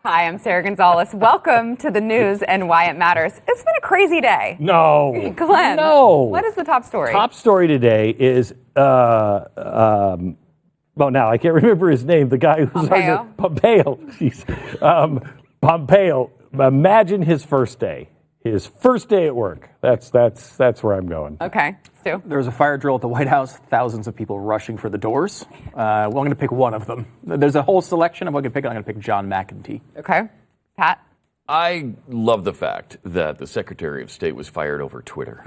Hi, I'm Sarah Gonzalez. Welcome to the news and why it matters. It's been a crazy day. No. Glenn, No. what is the top story? Top story today is, well, now I can't remember his name. The guy who's Pompeo. Jeez. Pompeo. Imagine his first day. His first day at work. That's where I'm going. Okay, Stu. There was a fire drill at the White House. Thousands of people rushing for the doors. Well, I'm going to pick one of them. There's a whole selection of what I'm going to pick. I'm going to pick John McEntee. Okay, Pat. I love the fact that the Secretary of State was fired over Twitter.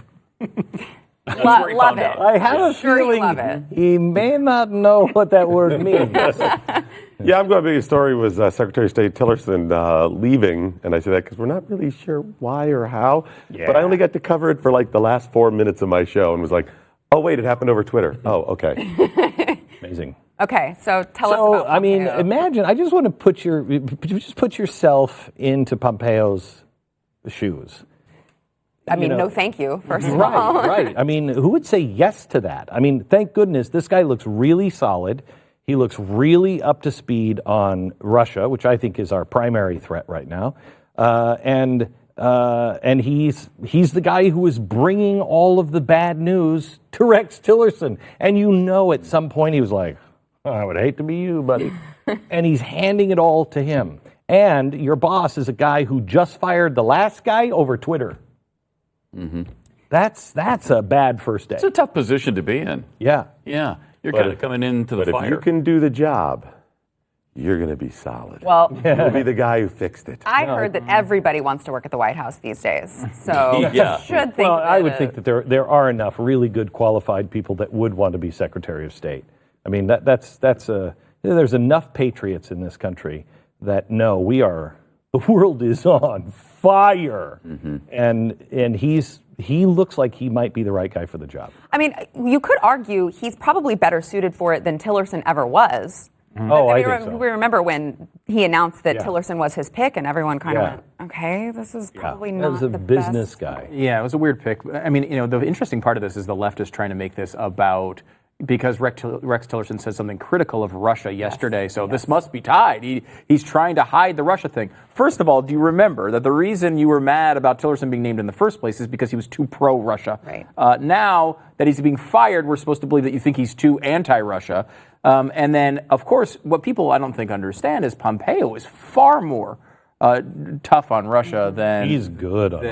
Love it. I have a feeling he may not know what that word means. Yeah, I'm going to be a story was Secretary of State Tillerson leaving, and I say that because we're not really sure why or how, but I only got to cover it for like the last 4 minutes of my show and was like, oh, wait, it happened over Twitter. Oh, okay. Amazing. Okay, so tell us about Pompeo. I mean, imagine, I just want to put yourself into Pompeo's shoes. I mean, no thank you, first of Right, all. right. I mean, who would say yes to that? I mean, thank goodness this guy looks really solid. He looks really up to speed on Russia, which I think is our primary threat right now. And he's the guy who is bringing all of the bad news to Rex Tillerson. And you know at some point he was like, I would hate to be you, buddy. And he's handing it all to him. And your boss is a guy who just fired the last guy over Twitter. Mm-hmm. That's a bad first day. It's a tough position to be in. Yeah. Yeah. You're kind of coming into the fire. But if you can do the job, you're going to be solid. Well, you'll be the guy who fixed it. I heard that everybody wants to work at the White House these days, so you should think. Well, I would think that there are enough really good qualified people that would want to be Secretary of State. I mean, there's enough patriots in this country that know the world is on fire, and he looks like he might be the right guy for the job. I mean, you could argue he's probably better suited for it than Tillerson ever was. Oh, I think so. We remember when he announced that Tillerson was his pick, and everyone kind of went, okay, this is probably not the best. That was a business guy. Yeah, it was a weird pick. I mean, the interesting part of this is the left is trying to make this about, because Rex Tillerson said something critical of Russia yesterday, so this must be tied. He's trying to hide the Russia thing. First of all, do you remember that the reason you were mad about Tillerson being named in the first place is because he was too pro-Russia? Right. Now that he's being fired, we're supposed to believe that you think he's too anti-Russia. And then, of course, what people I don't think understand is Pompeo is far more tough on Russia than he's good on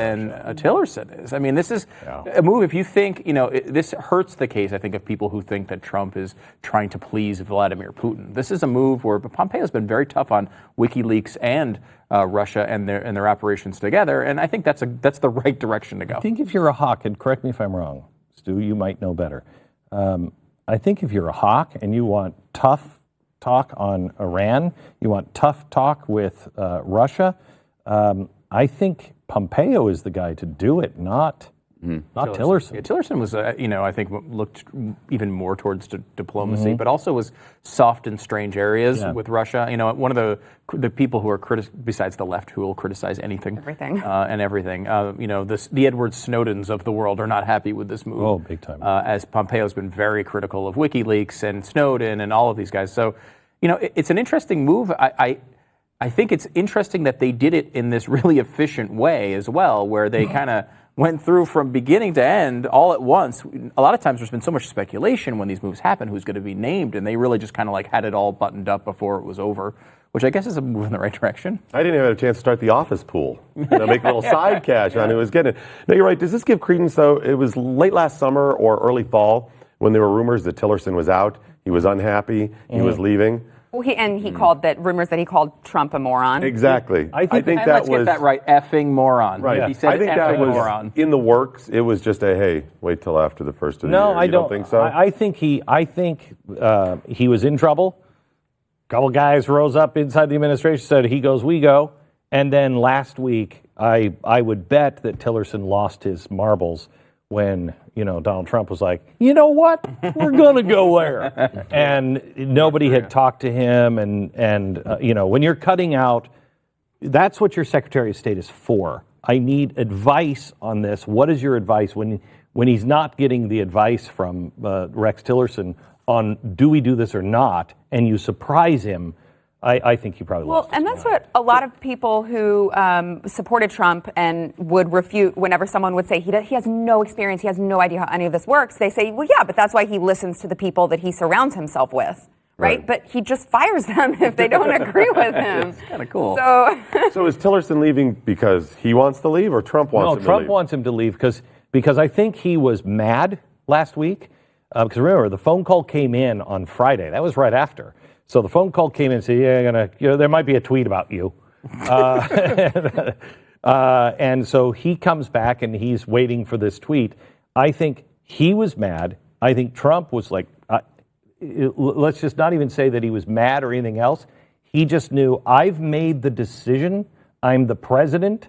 Tillerson is. I mean, this is a move. If you think, this hurts the case, I think, of people who think that Trump is trying to please Vladimir Putin. This is a move where Pompeo's been very tough on WikiLeaks and Russia and their operations together, and I think that's the right direction to go. I think if you're a hawk, and correct me if I'm wrong, Stu, you might know better. I think if you're a hawk and you want tough talk on Iran, you want tough talk with Russia, I think Pompeo is the guy to do it, not Tillerson. Yeah, Tillerson was, I think looked even more towards diplomacy, but also was soft in strange areas with Russia. One of the people who are besides the left who will criticize anything, and everything. The Edward Snowdens of the world are not happy with this move. Oh, big time. As Pompeo's been very critical of WikiLeaks and Snowden and all of these guys. So, it's an interesting move. I think it's interesting that they did it in this really efficient way as well, where they kind of went through from beginning to end all at once. A lot of times there's been so much speculation when these moves happen, who's going to be named, and they really just kind of had it all buttoned up before it was over, which I guess is a move in the right direction. I didn't even have a chance to start the office pool, make a little side cash on who was getting it. No, you're right. Does this give credence, though? It was late last summer or early fall when there were rumors that Tillerson was out. He was unhappy. He was leaving. Well, he called rumors that he called Trump a moron. Exactly. I think that let's get that right. Effing moron. Right. He said I think that was moron. in the works. It was just wait till after the first of the year. No, I don't think so. I think he was in trouble. A couple guys rose up inside the administration, said he goes, we go. And then last week, I would bet that Tillerson lost his marbles when Donald Trump was like, you know what, we're gonna go there, and nobody had talked to him, and when you're cutting out, that's what your Secretary of State is for. I need advice on this. What is your advice when he's not getting the advice from Rex Tillerson on do we do this or not, and you surprise him I think he probably lost. And that's what a lot of people who supported Trump and would refute whenever someone would say he has no experience, he has no idea how any of this works. They say, well, yeah, but that's why he listens to the people that he surrounds himself with. Right? But he just fires them if they don't agree with him. It's kind of cool. So is Tillerson leaving because he wants to leave or Trump wants him to leave? No, Trump wants him to leave because I think he was mad last week. Because remember, the phone call came in on Friday. That was right after. So the phone call came in and said, there might be a tweet about you. And so he comes back and he's waiting for this tweet. I think he was mad. I think Trump was like, let's just not even say that he was mad or anything else. He just knew, I've made the decision. I'm the president.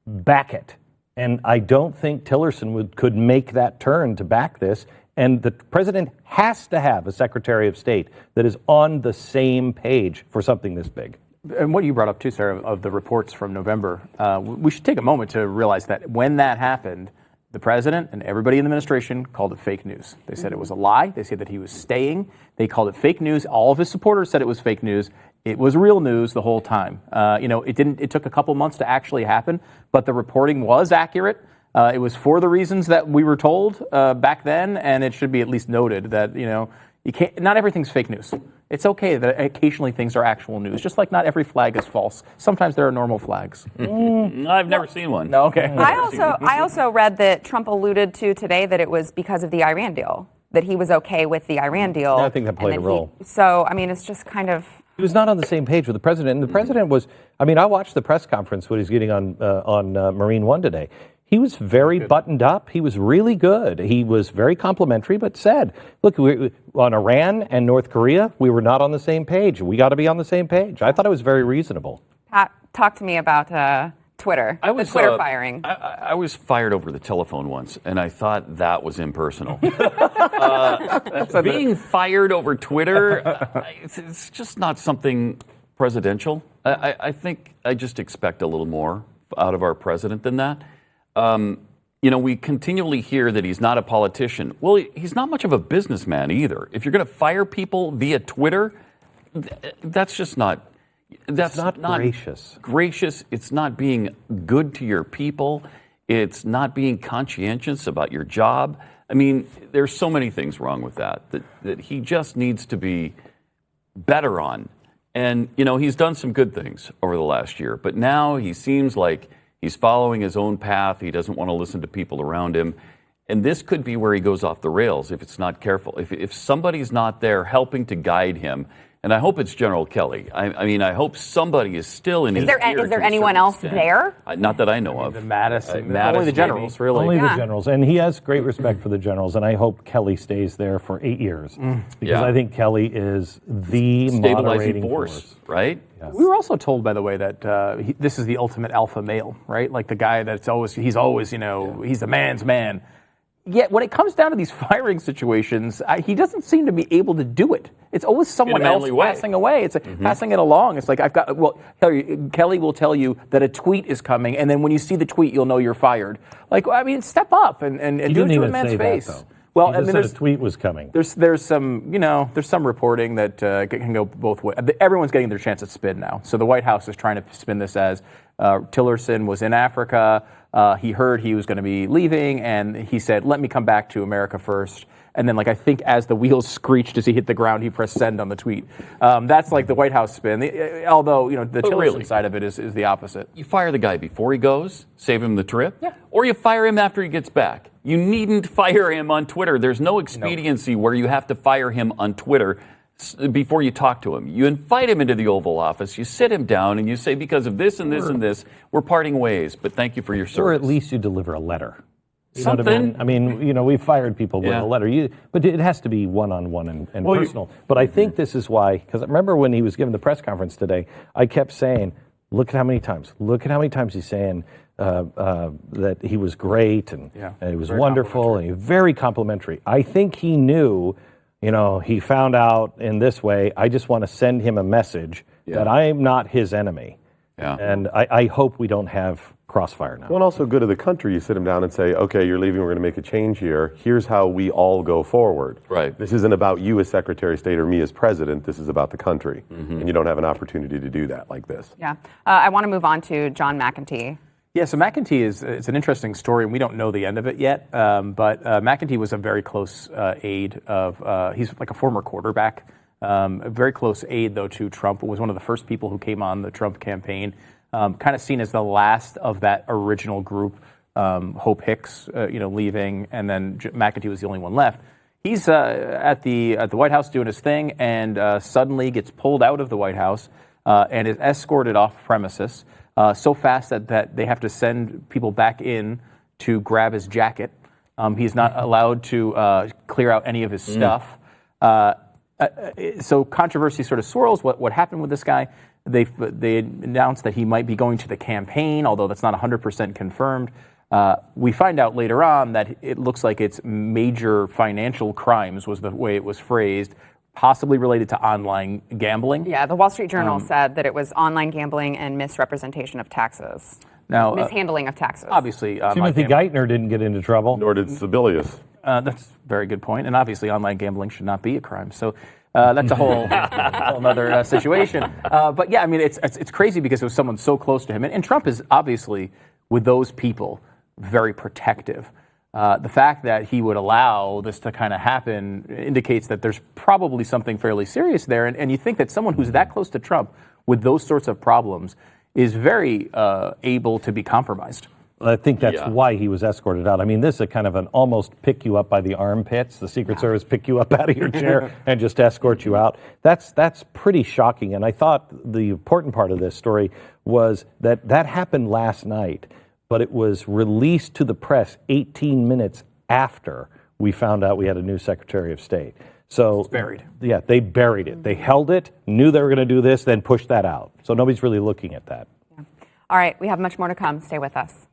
Back it. And I don't think Tillerson could make that turn to back this. And the president has to have a Secretary of State that is on the same page for something this big. And what you brought up too, Sarah, of the reports from November, we should take a moment to realize that when that happened, the president and everybody in the administration called it fake news. They said it was a lie. They said that he was staying. They called it fake news. All of his supporters said it was fake news. It was real news the whole time. It took a couple months to actually happen, but the reporting was accurate. It was for the reasons that we were told back then, and it should be at least noted that, you can't, not everything's fake news. It's okay that occasionally things are actual news, just like not every flag is false. Sometimes there are normal flags. I've never seen one. No, okay. I also read that Trump alluded to today that it was because of the Iran deal, that he was okay with the Iran deal. I think that played a role. It's just kind of... He was not on the same page with the president. And the president was, I watched the press conference when he's getting on Marine One today. He was very buttoned up. He was really good. He was very complimentary, but said, look, on Iran and North Korea, we were not on the same page. We got to be on the same page. I thought it was very reasonable. Pat, talk to me about Twitter, the Twitter firing. I was fired over the telephone once, and I thought that was impersonal. Being fired over Twitter, it's just not something presidential. I think I just expect a little more out of our president than that. We continually hear that he's not a politician. Well, he's not much of a businessman either. If you're going to fire people via Twitter, that's just not... That's not gracious. Gracious. It's not being good to your people. It's not being conscientious about your job. There's so many things wrong with that he just needs to be better on. And, he's done some good things over the last year, but now he seems like he's following his own path. He doesn't want to listen to people around him. And this could be where he goes off the rails if it's not careful. If somebody's not there helping to guide him, and I hope it's General Kelly. I hope somebody is still in his ear. Is there anyone else there? Not that I know of. The Madison. Only the generals, maybe. really. Only the generals. And he has great respect for the generals, and I hope Kelly stays there for 8 years. Because I think Kelly is the stabilizing moderating force, right? Yes. We were also told, by the way, that this is the ultimate alpha male, right? Like the guy he's always, he's the man's man. Yet when it comes down to these firing situations, he doesn't seem to be able to do it. It's always someone else passing away. It's passing it along. It's like Kelly will tell you that a tweet is coming, and then when you see the tweet, you'll know you're fired. Step up and do it to a man's face. That, well, he just said a tweet was coming. There's some reporting that can go both ways. Everyone's getting their chance at spin now. So the White House is trying to spin this as Tillerson was in Africa. He heard he was going to be leaving, and he said, "Let me come back to America first." And then, I think as the wheels screeched as he hit the ground, he pressed send on the tweet. That's like the White House spin. Although, the Tillerson side of it is the opposite. You fire the guy before he goes, save him the trip, or you fire him after he gets back. You needn't fire him on Twitter. There's no expediency where you have to fire him on Twitter before you talk to him. You invite him into the Oval Office, you sit him down, and you say, because of this and this and this, we're parting ways, but thank you for your service. Or at least you deliver a letter. You know Something. what I mean? We've fired people with a letter. But it has to be one-on-one and personal. But I think this is why, because I remember when he was giving the press conference today, I kept saying, look at how many times he's saying that he was great and he was wonderful and he was very complimentary. I think he knew, he found out in this way, I just want to send him a message that I am not his enemy. Yeah. And I hope we don't have crossfire now. Well, and also good to the country. You sit them down and say, okay, you're leaving. We're going to make a change here. Here's how we all go forward. Right. This isn't about you as Secretary of State or me as President. This is about the country. And you don't have an opportunity to do that like this. Yeah. I want to move on to John McEntee. Yeah, so McEntee it's an interesting story, and we don't know the end of it yet. But McEntee was a very close aide of. He's like a former quarterback, a very close aide though to Trump. Was one of the first people who came on the Trump campaign. Kind of seen as the last of that original group. Hope Hicks, leaving, and then McEntee was the only one left. He's at the White House doing his thing, and suddenly gets pulled out of the White House and is escorted off premises. So fast that they have to send people back in to grab his jacket. He's not allowed to clear out any of his stuff. So controversy sort of swirls. What happened with this guy? They announced that he might be going to the campaign, although that's not 100% confirmed. We find out later on that it looks like it's major financial crimes was the way it was phrased, possibly related to online gambling. Yeah, the Wall Street Journal said that it was online gambling and misrepresentation of taxes. Now, mishandling of taxes. Obviously, Timothy Geithner didn't get into trouble. Nor did Sebelius. That's a very good point. And obviously, online gambling should not be a crime. So that's a whole other situation. But yeah, I mean, it's crazy because it was someone so close to him. And Trump is obviously, with those people, very protective. The fact that he would allow this to kind of happen indicates that there's probably something fairly serious there. And you think that someone who's that close to Trump with those sorts of problems is very able to be compromised. I think that's why he was escorted out. I mean, this is a kind of an almost pick you up by the armpits. The Secret Service pick you up out of your chair and just escort you out. That's pretty shocking. And I thought the important part of this story was that happened last night, but it was released to the press 18 minutes after we found out we had a new Secretary of State. So it's buried. Yeah, they buried it. They held it, knew they were going to do this, then pushed that out. So nobody's really looking at that. Yeah. All right, we have much more to come. Stay with us.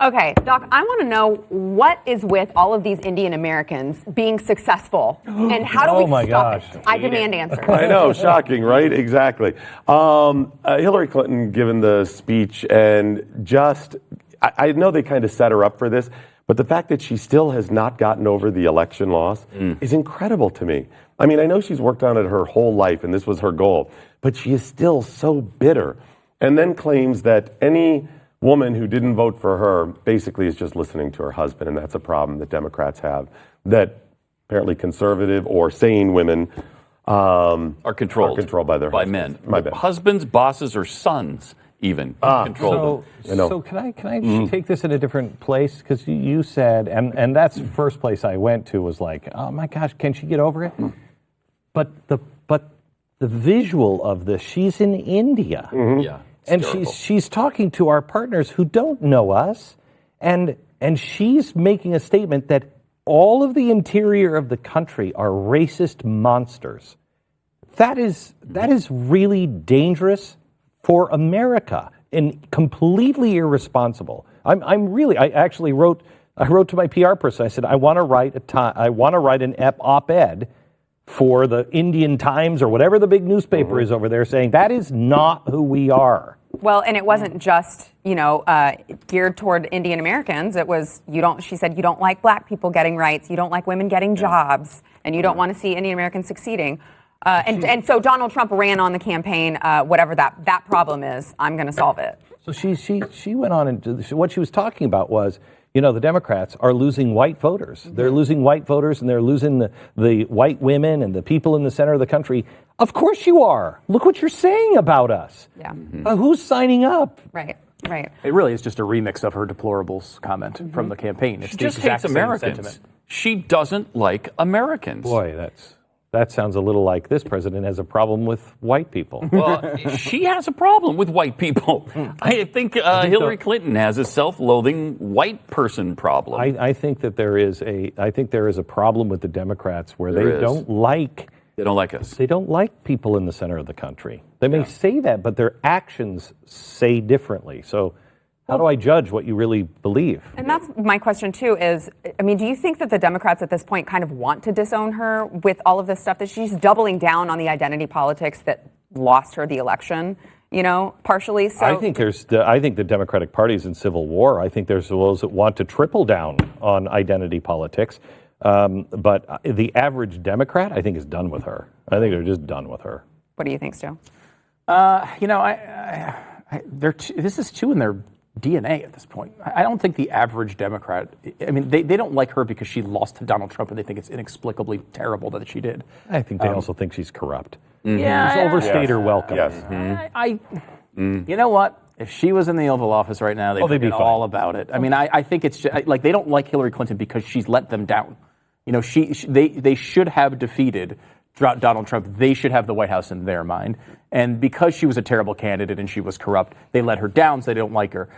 Okay, Doc, I want to know what is with all of these Indian Americans being successful, and how do we stop it? I demand answers. I know, shocking, right? Exactly. Hillary Clinton given the speech, and I know they kind of set her up for this, but the fact that she still has not gotten over the election loss is incredible to me. I mean, I know she's worked on it her whole life, and this was her goal, but she is still so bitter, and then claims that any woman who didn't vote for her basically is just listening to her husband, and that's a problem that Democrats have. That apparently conservative or sane women Are controlled by their husbands. men. My bad. Husbands, bosses, or sons even control them. So can I take this in a different place? Because you said, and that's the first place I went to was like, oh my gosh, can she get over it? But the visual of this, she's in India, Yeah. and she's talking to our partners who don't know us, and she's making a statement that all of the interior of the country are racist monsters. That is really dangerous for America and completely irresponsible. I actually wrote to my PR person. I said I want to write an op-ed for the Indian Times or whatever the big newspaper is over there, saying that is not who we are. Well, and it wasn't just, geared toward Indian Americans. It was, she said, you don't like black people getting rights, you don't like women getting jobs, and you don't want to see Indian Americans succeeding. And so Donald Trump ran on the campaign, whatever that problem is, I'm going to solve it. So she went on and what she was talking about was, the Democrats are losing white voters. They're losing white voters, and they're losing the white women and the people in the center of the country. Of course you are. Look what you're saying about us. Yeah. Who's signing up? Right. It really is just a remix of her deplorables comment from the campaign. It's She the just exact hates same Americans. sentiment. She doesn't like Americans. Boy, that sounds a little like this president has a problem with white people. Well, she has a problem with white people. I think Hillary Clinton has a self-loathing white person problem. I think that there is a problem with the Democrats where There they is. don't like us. They don't like people in the center of the country. They may say that, but their actions say differently. So how do I judge what you really believe? And that's my question, too, is, do you think that the Democrats at this point kind of want to disown her with all of this stuff, that she's doubling down on the identity politics that lost her the election, partially? So I think the Democratic Party is in civil war. I think there's those that want to triple down on identity politics. But the average Democrat, I think, is done with her. I think they're just done with her. What do you think, Stu? This is too in their DNA at this point. I don't think the average Democrat, they don't like her because she lost to Donald Trump and they think it's inexplicably terrible that she did. I think they also think she's corrupt. Yeah, Just overstayed her welcome. Yes. You know what? If she was in the Oval Office right now, they'd they'd be forget fine. all about it. I think it's just, like they don't like Hillary Clinton because she's let them down. They should have defeated Donald Trump. They should have the White House in their mind. And because she was a terrible candidate and she was corrupt, they let her down, so they don't like her.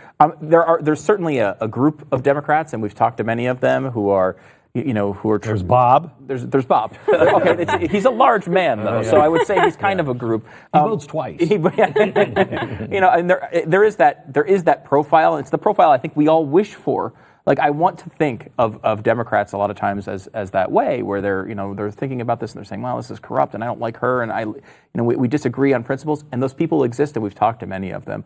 There's certainly a group of Democrats, and we've talked to many of them who are. There's Bob. There's Bob. Okay, he's a large man though, so I would say he's kind of a group. He votes twice. And there is that profile. It's the profile I think we all wish for. Like I want to think of Democrats a lot of times as that way, where they're thinking about this and they're saying, well, this is corrupt and I don't like her and we disagree on principles, and those people exist and we've talked to many of them.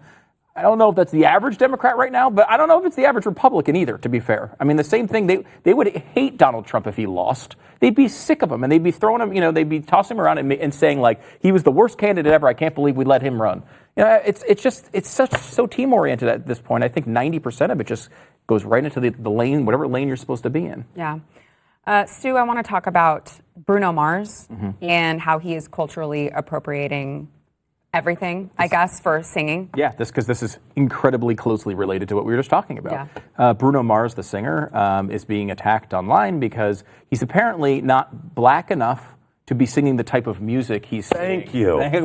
I don't know if that's the average Democrat right now, but I don't know if it's the average Republican either, to be fair. The same thing, they would hate Donald Trump if he lost. They'd be sick of him, and they'd be throwing him, they'd be tossing him around and saying, like, he was the worst candidate ever, I can't believe we let him run. It's so team-oriented at this point. I think 90% of it just goes right into the lane, whatever lane you're supposed to be in. Yeah. Stu, I want to talk about Bruno Mars and how he is culturally appropriating everything, I guess, for singing. Yeah, because this is incredibly closely related to what we were just talking about. Yeah. Bruno Mars, the singer, is being attacked online because he's apparently not black enough to be singing the type of music he's singing. Thank you. That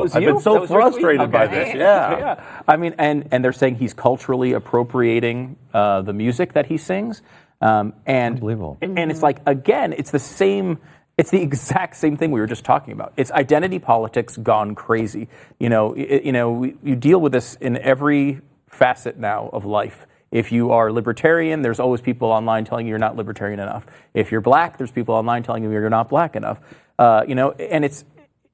was I've you? been so That was your tweet? frustrated by Okay. this. Yeah. And they're saying he's culturally appropriating the music that he sings. And Unbelievable. And it's like, again, it's the exact same thing we were just talking about. It's identity politics gone crazy. You deal with this in every facet now of life. If you are libertarian, there's always people online telling you you're not libertarian enough. If you're black, there's people online telling you you're not black enough. And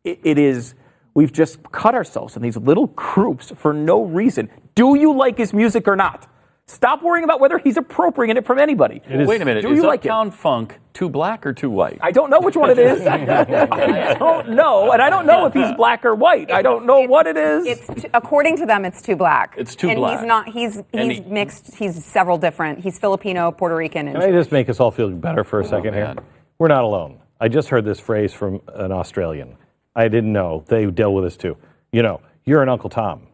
it is, we've just cut ourselves in these little groups for no reason. Do you like his music or not? Stop worrying about whether he's appropriating it from anybody. Wait a minute. Do Is you like it? Uptown Funk too black or too white? I don't know which one it is. I don't know, and I don't know if he's black or white. I don't know what it is. According to them, it's too black. It's too and black. he's not. He's mixed. He's several different. He's Filipino, Puerto Rican, and Can I just make us all feel better for a second man. here? we're not alone. I just heard this phrase from an Australian. I didn't know. They deal with this too. You're an Uncle Tom.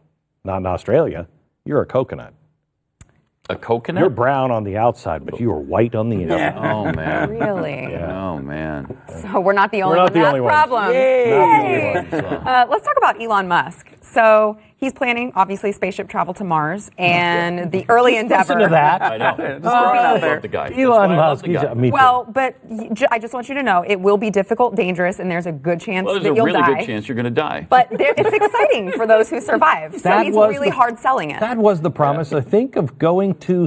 Not in Australia. You're a coconut. A coconut? You're brown on the outside, but you are white on the inside. Oh, man. Really? Oh, man. So we're not the only not one the that only has ones. problems. Yay! Let's talk about Elon Musk. So he's planning, obviously, spaceship travel to Mars, and the early endeavor. Listen to that. I know. I love the guy. That's Elon why I love Musk. the guy. Me too. Well, but I just want you to know it will be difficult, dangerous, and there's a good chance Well, that there's a you'll really die. good chance you're going to die. But it's exciting for those who survive. So That he's was really hard selling it. That was the promise, I think, of going to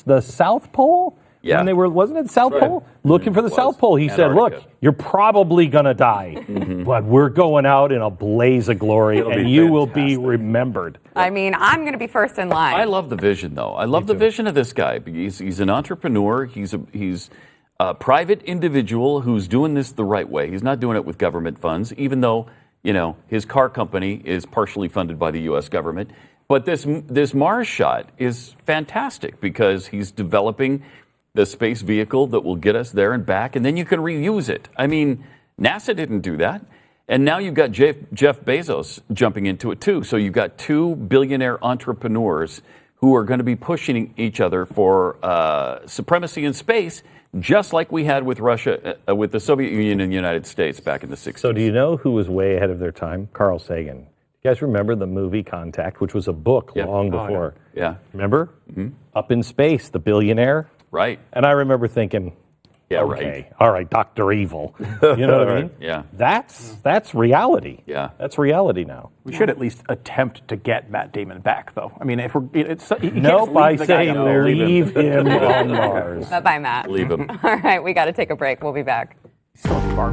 the South Pole. Yeah. When they were, wasn't it South That's right. Pole? Looking for the It South was. Pole. He said, look, Antarctica. you're probably going to die, but we're going out in a blaze of glory, and be you will be fantastic. remembered. I mean, I'm going to be first in line. I love the vision, though. I love the vision of this guy. He's an entrepreneur. He's a private individual who's doing this the right way. He's not doing it with government funds, even though his car company is partially funded by the U.S. government. But this Mars shot is fantastic because he's developing the space vehicle that will get us there and back, and then you can reuse it. I mean, NASA didn't do that. And now you've got Jeff Bezos jumping into it too. So you've got two billionaire entrepreneurs who are going to be pushing each other for supremacy in space, just like we had with Russia, with the Soviet Union and the United States back in the 60s. So do you know who was way ahead of their time? Carl Sagan. You guys remember the movie Contact, which was a book Yep. long before? Yeah, Remember? Mm-hmm. Up in space, the billionaire. right. And I remember thinking, Yeah, okay, right. all right, Dr. Evil. You know what I mean? Yeah. That's reality. Yeah. That's reality now. We should at least attempt to get Matt Damon back, though. I mean, if we're, it's, you can't Nope, just I leave the guy say out there. leave him on Mars. Bye-bye, Matt. Leave him. All right, we got to take a break. We'll be back. So far.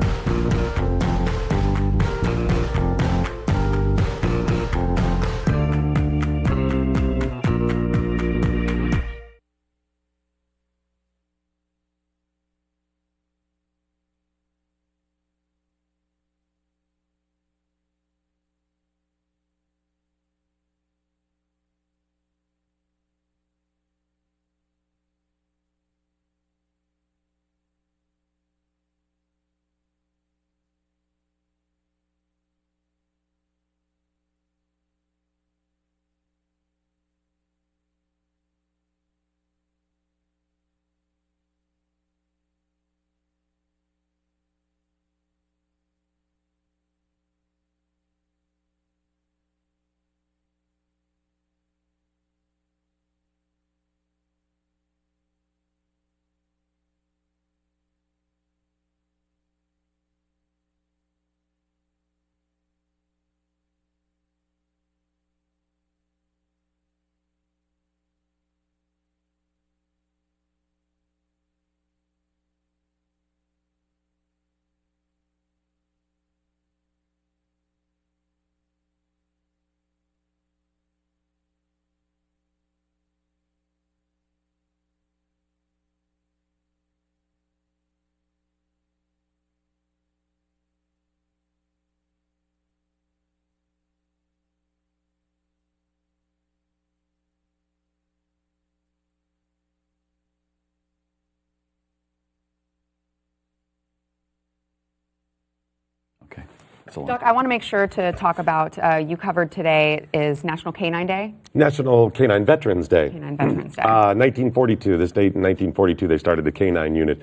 Okay. That's a long Doc, I want to make sure to talk about, you covered today is National Canine Day, National Canine Veterans Day. Canine Veterans Day. 1942, this date in 1942, they started the Canine Unit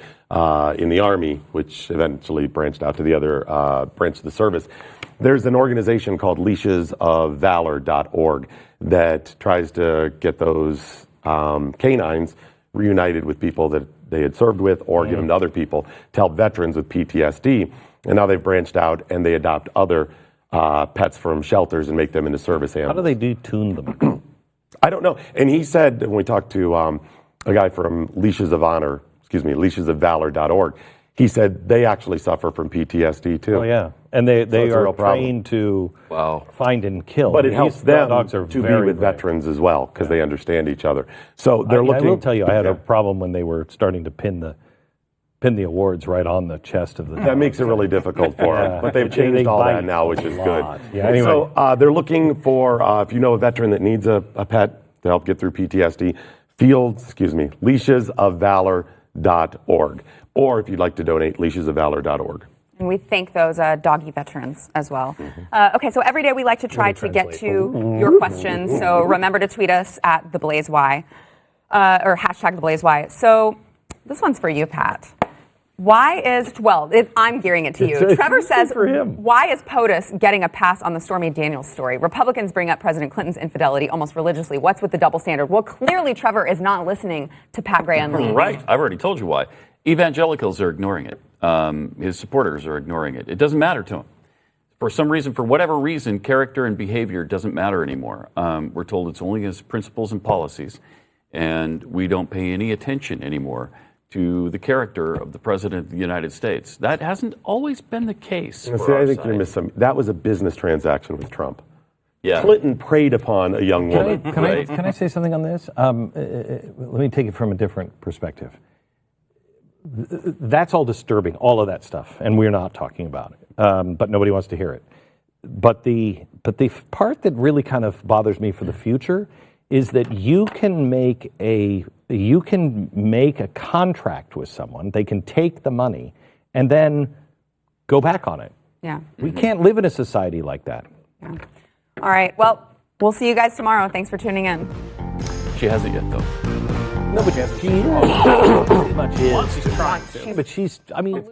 in the Army, which eventually branched out to the other branch of the service. There's an organization called leashesofvalor.org that tries to get those canines reunited with people that they had served with or give them to other people to help veterans with PTSD. And now they've branched out and they adopt other pets from shelters and make them into service How animals. do they tune them? I don't know. And he said, when we talked to a guy from leashesofvalor.org, he said they actually suffer from PTSD too. Oh, yeah. And they it's a are real problem. trained to Wow. find and kill. But it These helps them dogs are to be very with brave. veterans as well because they understand each other. So they're I looking. will tell you, I had Yeah. a problem when they were starting to pin the awards right on the chest of the That makes it really difficult for them. Yeah. But they've They changed all bite that now, which a is lot. good. Yeah, anyway. So they're looking for, if you know a veteran that needs a pet to help get through PTSD, leashesofvalor.org. leashesofvalor.org. Or if you'd like to donate, leashesofvalor.org. And we thank those doggy veterans as well. Okay, so every day we like to try to get to your questions. So remember to tweet us at @TheBlazeY or hashtag #TheBlazeY. So this one's for you, Pat. I'm gearing it to you. Trevor says, why is POTUS getting a pass on the Stormy Daniels story? Republicans bring up President Clinton's infidelity almost religiously. What's with the double standard? Well, clearly Trevor is not listening to Pat Gray and Lee. Right. I've already told you why. Evangelicals are ignoring it. His supporters are ignoring it. It doesn't matter to him. For some reason, for whatever reason, character and behavior doesn't matter anymore. We're told it's only his principles and policies. And we don't pay any attention anymore to the character of the President of the United States. That hasn't always been the case. I think you missed some. That was a business transaction with Trump. Yeah. Clinton preyed upon a young woman. Can I say something on this? Let me take it from a different perspective. That's all disturbing, all of that stuff, and we're not talking about it. But nobody wants to hear it. But the part that really kind of bothers me for the future is that you can make a contract with someone. They can take the money and then go back on it. Yeah. We can't live in a society like that. Yeah. All right. Well, we'll see you guys tomorrow. Thanks for tuning in. She hasn't yet, though. No, but she is. Pretty much is. She's trying to. But she's, I mean...